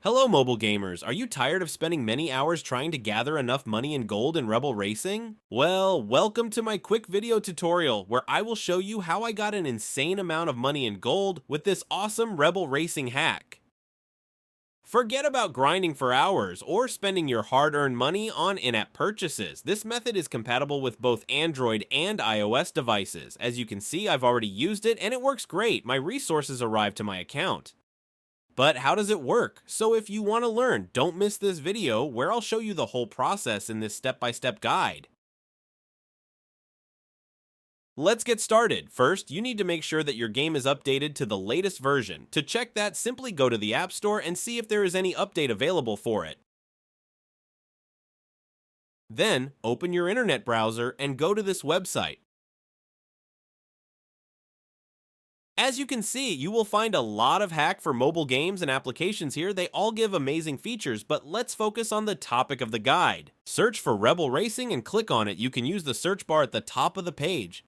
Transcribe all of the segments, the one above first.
Hello, mobile gamers. Are you tired of spending many hours trying to gather enough money in gold in Rebel Racing? Well, welcome to my quick video tutorial where I will show you how I got an insane amount of money in gold with this awesome Rebel Racing hack. Forget about grinding for hours or spending your hard-earned money on in-app purchases. This method is compatible with both Android and iOS devices. As you can see, I've already used it and it works great. My resources arrived to my account. But how does it work? So if you want to learn, don't miss this video where I'll show you the whole process in this step-by-step guide. Let's get started. First, you need to make sure that your game is updated to the latest version. To check that, simply go to the App Store and see if there is any update available for it. Then, open your internet browser and go to this website. As you can see, you will find a lot of hack for mobile games and applications here. They all give amazing features, but let's focus on the topic of the guide. Search for Rebel Racing and click on it. You can use the search bar at the top of the page.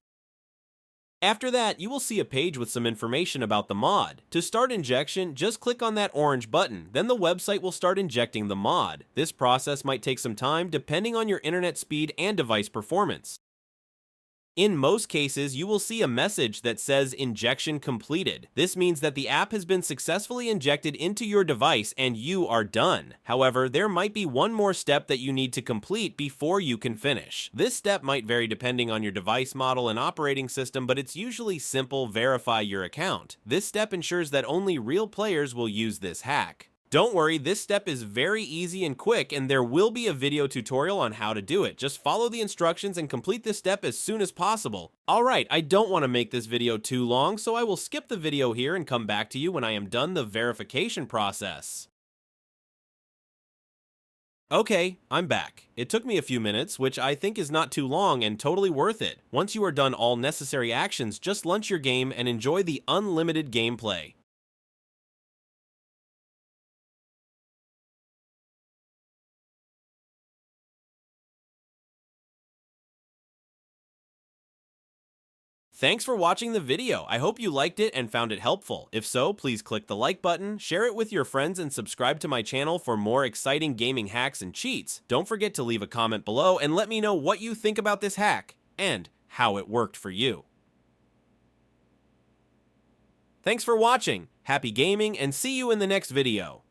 After that, you will see a page with some information about the mod. To start injection, just click on that orange button, then the website will start injecting the mod. This process might take some time depending on your internet speed and device performance. In most cases, you will see a message that says injection completed. This means that the app has been successfully injected into your device and you are done. However, there might be one more step that you need to complete before you can finish. This step might vary depending on your device model and operating system, but it's usually simple: verify your account. This step ensures that only real players will use this hack. Don't worry, this step is very easy and quick, and there will be a video tutorial on how to do it. Just follow the instructions and complete this step as soon as possible. Alright, I don't want to make this video too long, so I will skip the video here and come back to you when I am done the verification process. Okay, I'm back. It took me a few minutes, which I think is not too long and totally worth it. Once you are done all necessary actions, just launch your game and enjoy the unlimited gameplay. Thanks for watching the video. I hope you liked it and found it helpful. If so, please click the like button, share it with your friends, and subscribe to my channel for more exciting gaming hacks and cheats. Don't forget to leave a comment below and let me know what you think about this hack and how it worked for you. Thanks for watching. Happy gaming and see you in the next video.